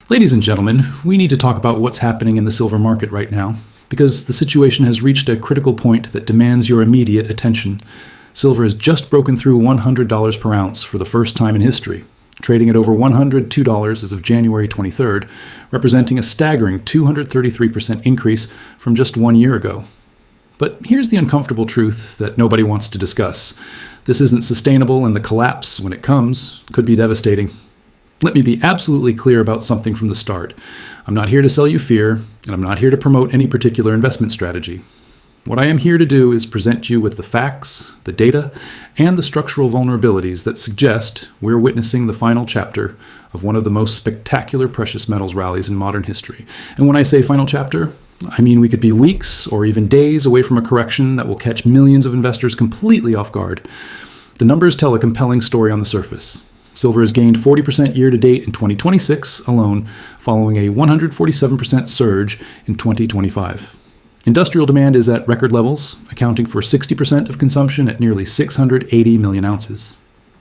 Ladies and gentlemen, we need to talk about what's happening in the silver market right now, because the situation has reached a critical point that demands your immediate attention. Silver has just broken through $100 per ounce for the first time in history, trading at over $102 as of January 23rd, representing a staggering 233% increase from just 1 year ago. But here's the uncomfortable truth that nobody wants to discuss. This isn't sustainable, and the collapse, when it comes, could be devastating. Let me be absolutely clear about something from the start. I'm not here to sell you fear, and I'm not here to promote any particular investment strategy. What I am here to do is present you with the facts, the data, and the structural vulnerabilities that suggest we're witnessing the final chapter of one of the most spectacular precious metals rallies in modern history. And when I say final chapter, I mean we could be weeks or even days away from a correction that will catch millions of investors completely off guard. The numbers tell a compelling story on the surface. Silver has gained 40% year-to-date in 2026 alone, following a 147% surge in 2025. Industrial demand is at record levels, accounting for 60% of consumption at nearly 680 million ounces.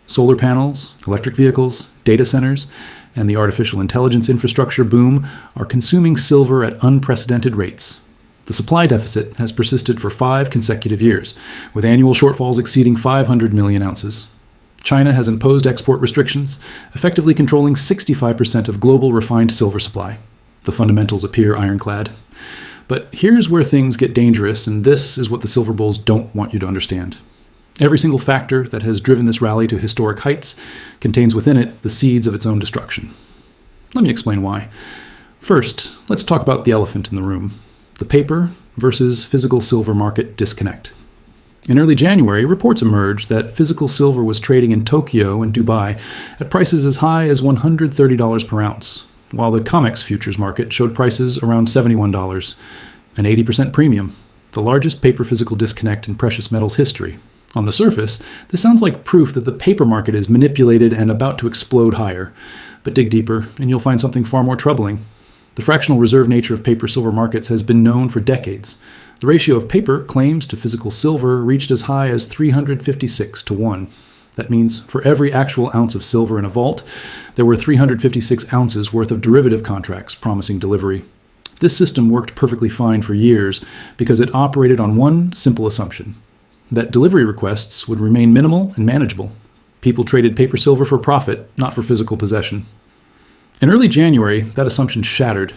Solar panels, electric vehicles, data centers, and the artificial intelligence infrastructure boom are consuming silver at unprecedented rates. The supply deficit has persisted for 5 consecutive years, with annual shortfalls exceeding 500 million ounces. China has imposed export restrictions, effectively controlling 65% of global refined silver supply. The fundamentals appear ironclad. But here's where things get dangerous, and this is what the silver bulls don't want you to understand. Every single factor that has driven this rally to historic heights contains within it the seeds of its own destruction. Let me explain why. First, let's talk about the elephant in the room: the paper versus physical silver market disconnect. In early January, reports emerged that physical silver was trading in Tokyo and Dubai at prices as high as $130 per ounce, while the COMEX futures market showed prices around $71, an 80% premium, the largest paper physical disconnect in precious metals history. On the surface, this sounds like proof that the paper market is manipulated and about to explode higher. But dig deeper, and you'll find something far more troubling. The fractional reserve nature of paper-silver markets has been known for decades. The ratio of paper claims to physical silver reached as high as 356 to 1. That means for every actual ounce of silver in a vault, there were 356 ounces worth of derivative contracts promising delivery. This system worked perfectly fine for years because it operated on one simple assumption: that delivery requests would remain minimal and manageable. People traded paper silver for profit, not for physical possession. In early January, that assumption shattered.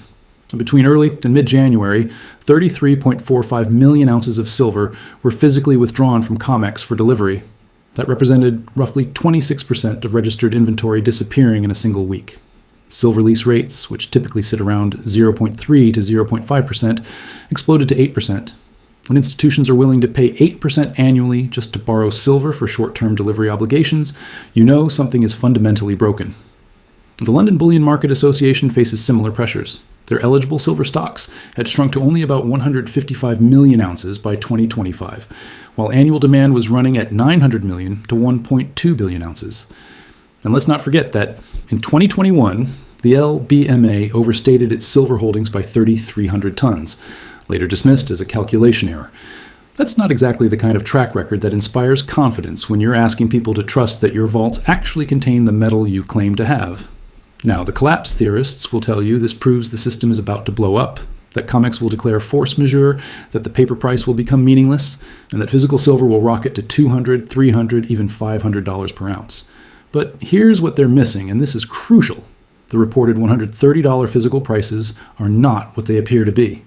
Between early and mid-January, 33.45 million ounces of silver were physically withdrawn from COMEX for delivery. That represented roughly 26% of registered inventory disappearing in a single week. Silver lease rates, which typically sit around 0.3 to 0.5%, exploded to 8%. When institutions are willing to pay 8% annually just to borrow silver for short-term delivery obligations, you know something is fundamentally broken. The London Bullion Market Association faces similar pressures. Their eligible silver stocks had shrunk to only about 155 million ounces by 2025, while annual demand was running at 900 million to 1.2 billion ounces. And let's not forget that in 2021, the LBMA overstated its silver holdings by 3,300 tons, later dismissed as a calculation error. That's not exactly the kind of track record that inspires confidence when you're asking people to trust that your vaults actually contain the metal you claim to have. Now, the collapse theorists will tell you this proves the system is about to blow up, that COMEX will declare force majeure, that the paper price will become meaningless, and that physical silver will rocket to $200, $300, even $500 per ounce. But here's what they're missing, and this is crucial. The reported $130 physical prices are not what they appear to be.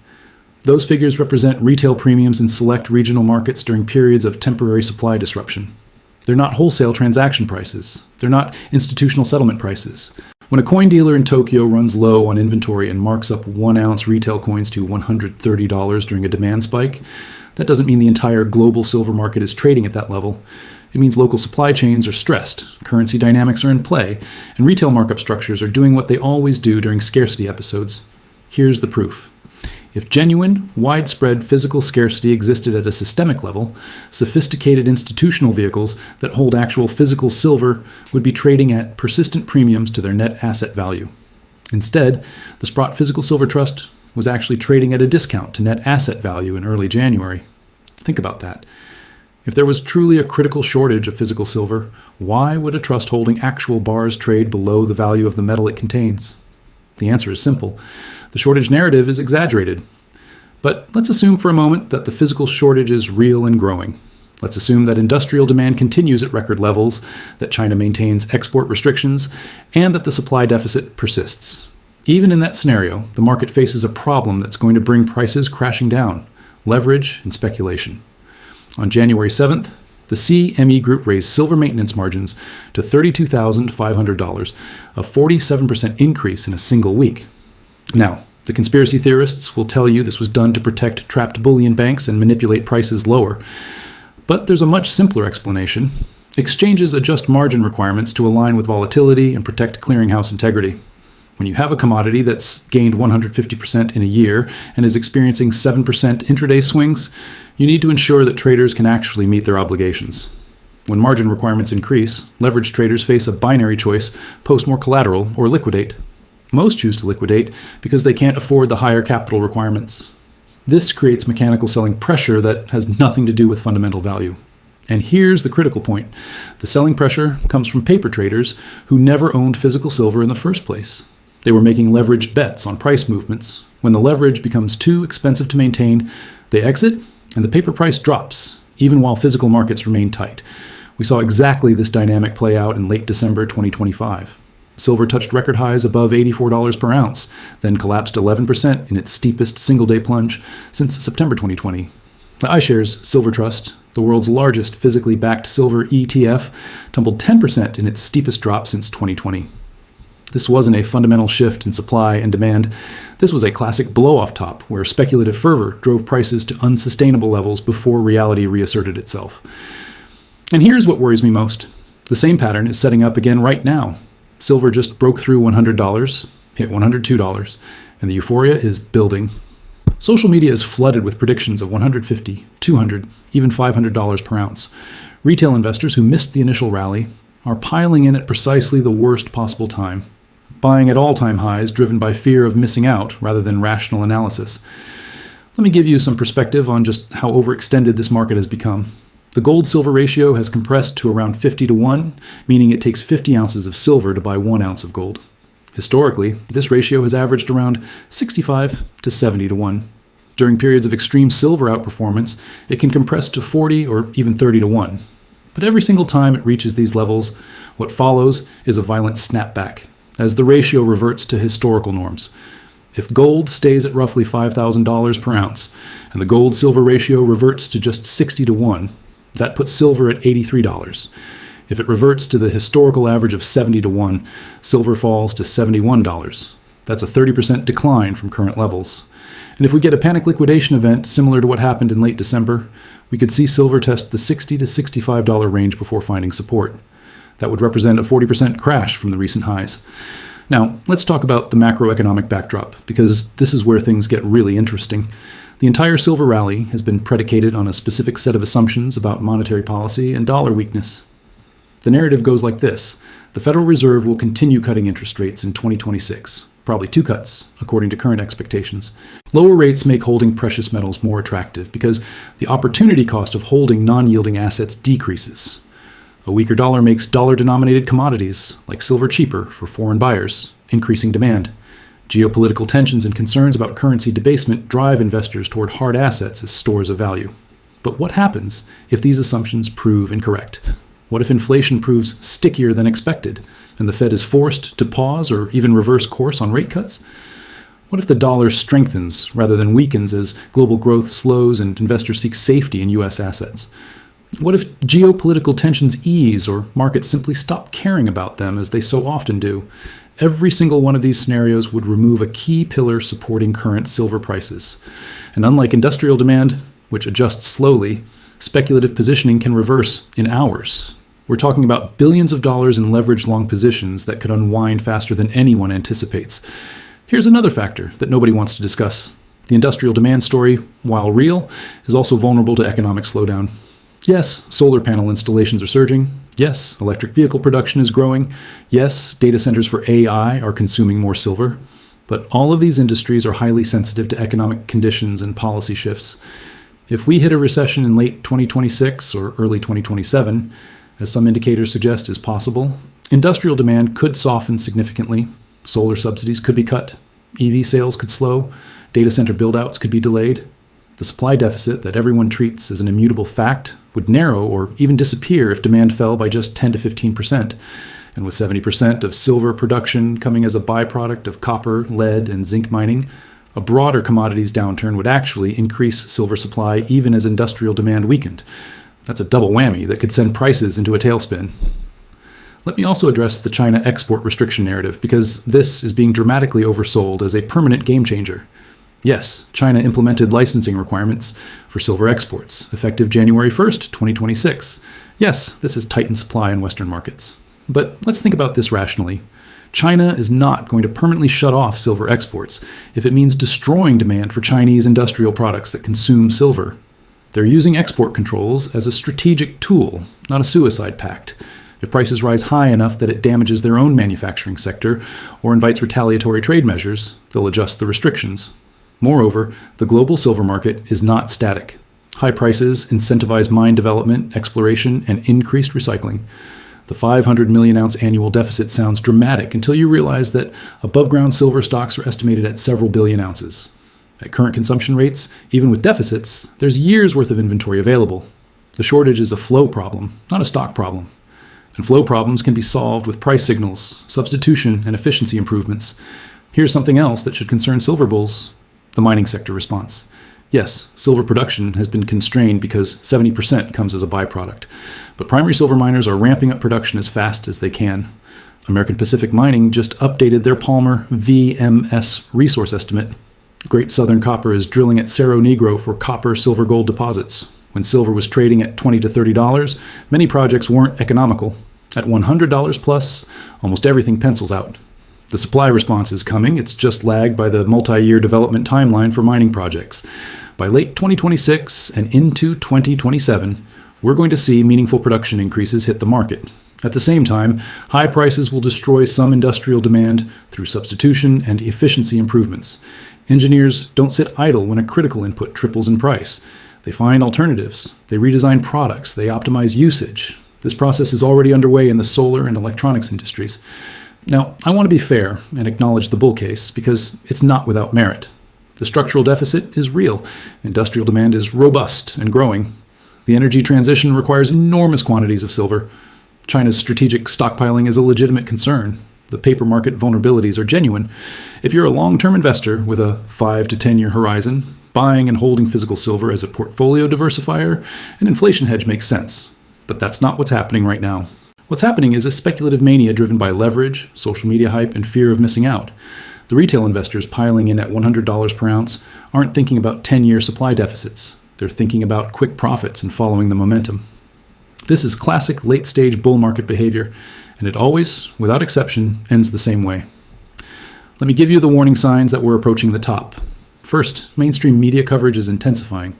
Those figures represent retail premiums in select regional markets during periods of temporary supply disruption. They're not wholesale transaction prices. They're not institutional settlement prices. When a coin dealer in Tokyo runs low on inventory and marks up 1-ounce retail coins to $130 during a demand spike, that doesn't mean the entire global silver market is trading at that level. It means local supply chains are stressed, currency dynamics are in play, and retail markup structures are doing what they always do during scarcity episodes. Here's the proof. If genuine, widespread physical scarcity existed at a systemic level, sophisticated institutional vehicles that hold actual physical silver would be trading at persistent premiums to their net asset value. Instead, the Sprott Physical Silver Trust was actually trading at a discount to net asset value in early January. Think about that. If there was truly a critical shortage of physical silver, why would a trust holding actual bars trade below the value of the metal it contains? The answer is simple. The shortage narrative is exaggerated. But let's assume for a moment that the physical shortage is real and growing. Let's assume that industrial demand continues at record levels, that China maintains export restrictions, and that the supply deficit persists. Even in that scenario, the market faces a problem that's going to bring prices crashing down: leverage and speculation. On January 7th, the CME Group raised silver maintenance margins to $32,500, a 47% increase in a single week. Now, the conspiracy theorists will tell you this was done to protect trapped bullion banks and manipulate prices lower. But there's a much simpler explanation. Exchanges adjust margin requirements to align with volatility and protect clearinghouse integrity. When you have a commodity that's gained 150% in a year and is experiencing 7% intraday swings, you need to ensure that traders can actually meet their obligations. When margin requirements increase, leveraged traders face a binary choice: post more collateral or liquidate. Most choose to liquidate because they can't afford the higher capital requirements. This creates mechanical selling pressure that has nothing to do with fundamental value. And here's the critical point. The selling pressure comes from paper traders who never owned physical silver in the first place. They were making leveraged bets on price movements. When the leverage becomes too expensive to maintain, they exit and the paper price drops, even while physical markets remain tight. We saw exactly this dynamic play out in late December 2025. Silver touched record highs above $84 per ounce, then collapsed 11% in its steepest single-day plunge since September 2020. The iShares Silver Trust, the world's largest physically backed silver ETF, tumbled 10% in its steepest drop since 2020. This wasn't a fundamental shift in supply and demand. This was a classic blow-off top, where speculative fervor drove prices to unsustainable levels before reality reasserted itself. And here's what worries me most. The same pattern is setting up again right now. Silver just broke through $100, hit $102, and the euphoria is building. Social media is flooded with predictions of $150, $200, even $500 per ounce. Retail investors who missed the initial rally are piling in at precisely the worst possible time, buying at all-time highs driven by fear of missing out rather than rational analysis. Let me give you some perspective on just how overextended this market has become. The gold-silver ratio has compressed to around 50 to 1, meaning it takes 50 ounces of silver to buy 1 ounce of gold. Historically, this ratio has averaged around 65 to 70 to 1. During periods of extreme silver outperformance, it can compress to 40 or even 30 to 1. But every single time it reaches these levels, what follows is a violent snapback, as the ratio reverts to historical norms. If gold stays at roughly $5,000 per ounce, and the gold-silver ratio reverts to just 60 to 1, that puts silver at $83. If it reverts to the historical average of 70 to 1, silver falls to $71. That's a 30% decline from current levels. And if we get a panic liquidation event similar to what happened in late December, we could see silver test the $60 to $65 range before finding support. That would represent a 40% crash from the recent highs. Now, let's talk about the macroeconomic backdrop, because this is where things get really interesting. The entire silver rally has been predicated on a specific set of assumptions about monetary policy and dollar weakness. The narrative goes like this. The Federal Reserve will continue cutting interest rates in 2026, probably 2 cuts, according to current expectations. Lower rates make holding precious metals more attractive because the opportunity cost of holding non-yielding assets decreases. A weaker dollar makes dollar-denominated commodities, like silver, cheaper for foreign buyers, increasing demand. Geopolitical tensions and concerns about currency debasement drive investors toward hard assets as stores of value. But what happens if these assumptions prove incorrect? What if inflation proves stickier than expected, and the Fed is forced to pause or even reverse course on rate cuts? What if the dollar strengthens rather than weakens as global growth slows and investors seek safety in U.S. assets? What if geopolitical tensions ease or markets simply stop caring about them as they so often do? Every single one of these scenarios would remove a key pillar supporting current silver prices. And unlike industrial demand, which adjusts slowly, speculative positioning can reverse in hours. We're talking about billions of dollars in leveraged long positions that could unwind faster than anyone anticipates. Here's another factor that nobody wants to discuss. The industrial demand story, while real, is also vulnerable to economic slowdown. Yes, solar panel installations are surging. Yes, electric vehicle production is growing. Yes, data centers for AI are consuming more silver. But all of these industries are highly sensitive to economic conditions and policy shifts. If we hit a recession in late 2026 or early 2027, as some indicators suggest is possible, industrial demand could soften significantly. Solar subsidies could be cut. EV sales could slow. Data center buildouts could be delayed. The supply deficit that everyone treats as an immutable fact would narrow or even disappear if demand fell by just 10 to 15%. And with 70% of silver production coming as a byproduct of copper, lead, and zinc mining, a broader commodities downturn would actually increase silver supply even as industrial demand weakened. That's a double whammy that could send prices into a tailspin. Let me also address the China export restriction narrative, because this is being dramatically oversold as a permanent game changer. Yes, China implemented licensing requirements for silver exports, effective January 1st, 2026. Yes, this has tightened supply in Western markets. But let's think about this rationally. China is not going to permanently shut off silver exports if it means destroying demand for Chinese industrial products that consume silver. They're using export controls as a strategic tool, not a suicide pact. If prices rise high enough that it damages their own manufacturing sector or invites retaliatory trade measures, they'll adjust the restrictions. Moreover, the global silver market is not static. High prices incentivize mine development, exploration, and increased recycling. The 500 million ounce annual deficit sounds dramatic until you realize that above-ground silver stocks are estimated at several billion ounces. At current consumption rates, even with deficits, there's years' worth of inventory available. The shortage is a flow problem, not a stock problem. And flow problems can be solved with price signals, substitution, and efficiency improvements. Here's something else that should concern silver bulls: the mining sector response. Yes, silver production has been constrained because 70% comes as a byproduct, but primary silver miners are ramping up production as fast as they can. American Pacific Mining just updated their Palmer VMS resource estimate. Great Southern Copper is drilling at Cerro Negro for copper, silver, gold deposits. When silver was trading at $20 to $30, many projects weren't economical. At $100 plus, almost everything pencils out. The supply response is coming, it's just lagged by the multi-year development timeline for mining projects. By late 2026 and into 2027, we're going to see meaningful production increases hit the market. At the same time, high prices will destroy some industrial demand through substitution and efficiency improvements. Engineers don't sit idle when a critical input triples in price. They find alternatives, they redesign products, they optimize usage. This process is already underway in the solar and electronics industries. Now, I want to be fair and acknowledge the bull case, because it's not without merit. The structural deficit is real. Industrial demand is robust and growing. The energy transition requires enormous quantities of silver. China's strategic stockpiling is a legitimate concern. The paper market vulnerabilities are genuine. If you're a long-term investor with a 5 to 10-year horizon, buying and holding physical silver as a portfolio diversifier, an inflation hedge makes sense. But that's not what's happening right now. What's happening is a speculative mania driven by leverage, social media hype, and fear of missing out. The retail investors piling in at $100 per ounce aren't thinking about 10-year supply deficits. They're thinking about quick profits and following the momentum. This is classic late-stage bull market behavior, and it always, without exception, ends the same way. Let me give you the warning signs that we're approaching the top. First, mainstream media coverage is intensifying.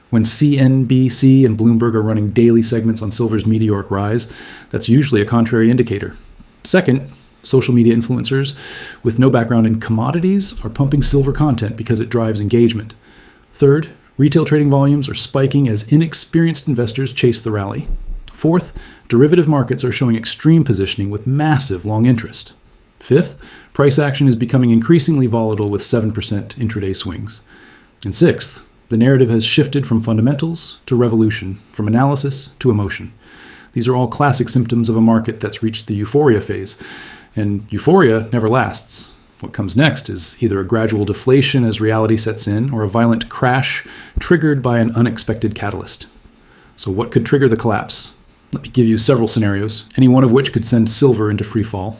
When CNBC and Bloomberg are running daily segments on silver's meteoric rise, that's usually a contrary indicator. Second, social media influencers with no background in commodities are pumping silver content because it drives engagement. Third, retail trading volumes are spiking as inexperienced investors chase the rally. Fourth, derivative markets are showing extreme positioning with massive long interest. Fifth, price action is becoming increasingly volatile with 7% intraday swings. And sixth, the narrative has shifted from fundamentals to revolution, from analysis to emotion. These are all classic symptoms of a market that's reached the euphoria phase, and euphoria never lasts. What comes next is either a gradual deflation as reality sets in, or a violent crash triggered by an unexpected catalyst. So what could trigger the collapse? Let me give you several scenarios, any one of which could send silver into free fall.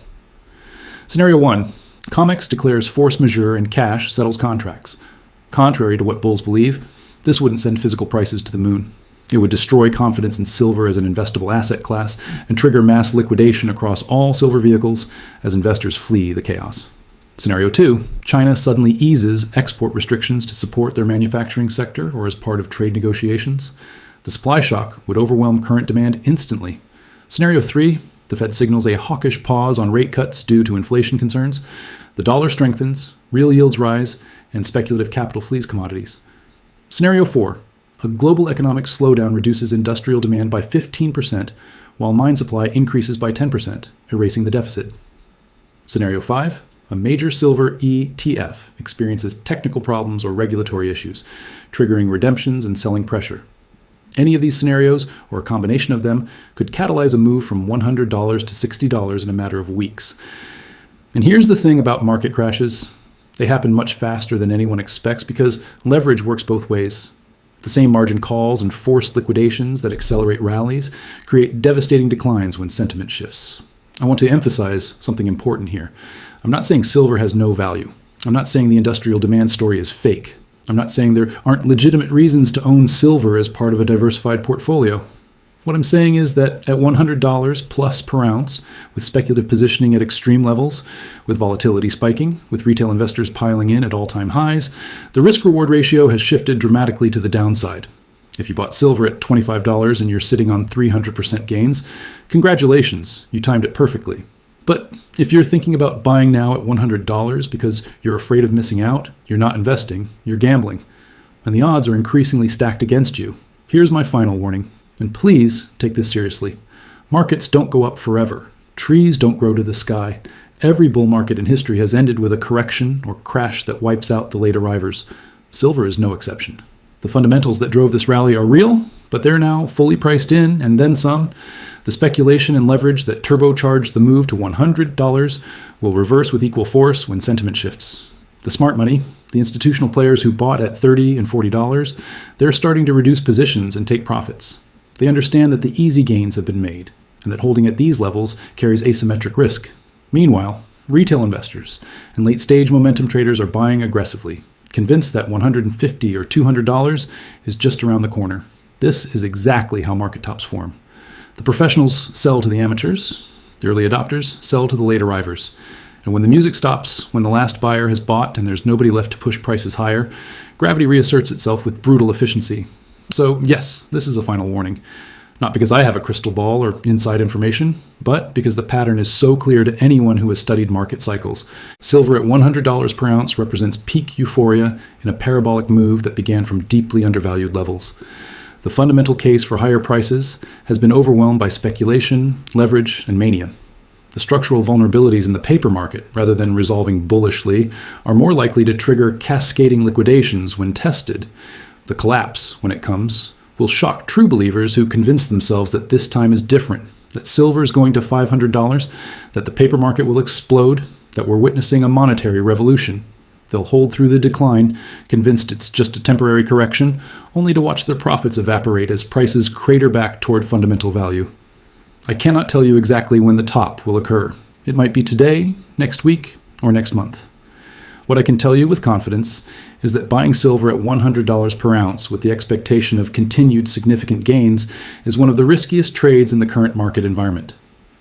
Scenario 1. COMEX declares force majeure and cash settles contracts. Contrary to what bulls believe, this wouldn't send physical prices to the moon. It would destroy confidence in silver as an investable asset class and trigger mass liquidation across all silver vehicles as investors flee the chaos. Scenario 2. China suddenly eases export restrictions to support their manufacturing sector or as part of trade negotiations. The supply shock would overwhelm current demand instantly. Scenario 3. The Fed signals a hawkish pause on rate cuts due to inflation concerns. The dollar strengthens, real yields rise, and speculative capital flees commodities. Scenario 4. A global economic slowdown reduces industrial demand by 15%, while mine supply increases by 10%, erasing the deficit. Scenario 5. a major silver ETF experiences technical problems or regulatory issues, triggering redemptions and selling pressure. Any of these scenarios, or a combination of them, could catalyze a move from $100 to $60 in a matter of weeks. And here's the thing about market crashes. They happen much faster than anyone expects because leverage works both ways. The same margin calls and forced liquidations that accelerate rallies create devastating declines when sentiment shifts. I want to emphasize something important here. I'm not saying silver has no value. I'm not saying the industrial demand story is fake. I'm not saying there aren't legitimate reasons to own silver as part of a diversified portfolio. What I'm saying is that at $100 plus per ounce, with speculative positioning at extreme levels, with volatility spiking, with retail investors piling in at all-time highs, the risk-reward ratio has shifted dramatically to the downside. If you bought silver at $25 and you're sitting on 300% gains, congratulations, you timed it perfectly. But if you're thinking about buying now at $100 because you're afraid of missing out, you're not investing, you're gambling. And the odds are increasingly stacked against you. Here's my final warning. And please take this seriously. Markets don't go up forever. Trees don't grow to the sky. Every bull market in history has ended with a correction or crash that wipes out the late arrivers. Silver is no exception. The fundamentals that drove this rally are real, but they're now fully priced in, and then some. The speculation and leverage that turbocharged the move to $100 will reverse with equal force when sentiment shifts. The smart money, the institutional players who bought at $30 and $40, they're starting to reduce positions and take profits. They understand that the easy gains have been made, and that holding at these levels carries asymmetric risk. Meanwhile, retail investors and late-stage momentum traders are buying aggressively, convinced that $150 or $200 is just around the corner. This is exactly how market tops form. The professionals sell to the amateurs, the early adopters sell to the late arrivers. And when the music stops, when the last buyer has bought and there's nobody left to push prices higher, gravity reasserts itself with brutal efficiency. So yes, this is a final warning. Not because I have a crystal ball or inside information, but because the pattern is so clear to anyone who has studied market cycles. Silver at $100 per ounce represents peak euphoria in a parabolic move that began from deeply undervalued levels. The fundamental case for higher prices has been overwhelmed by speculation, leverage, and mania. The structural vulnerabilities in the paper market, rather than resolving bullishly, are more likely to trigger cascading liquidations when tested. The collapse, when it comes, will shock true believers who convince themselves that this time is different, that silver is going to $500, that the paper market will explode, that we're witnessing a monetary revolution. They'll hold through the decline, convinced it's just a temporary correction, only to watch their profits evaporate as prices crater back toward fundamental value. I cannot tell you exactly when the top will occur. It might be today, next week, or next month. What I can tell you with confidence is that buying silver at $100 per ounce with the expectation of continued significant gains is one of the riskiest trades in the current market environment.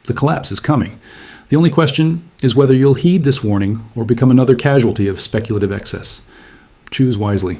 The collapse is coming. The only question is whether you'll heed this warning or become another casualty of speculative excess. Choose wisely.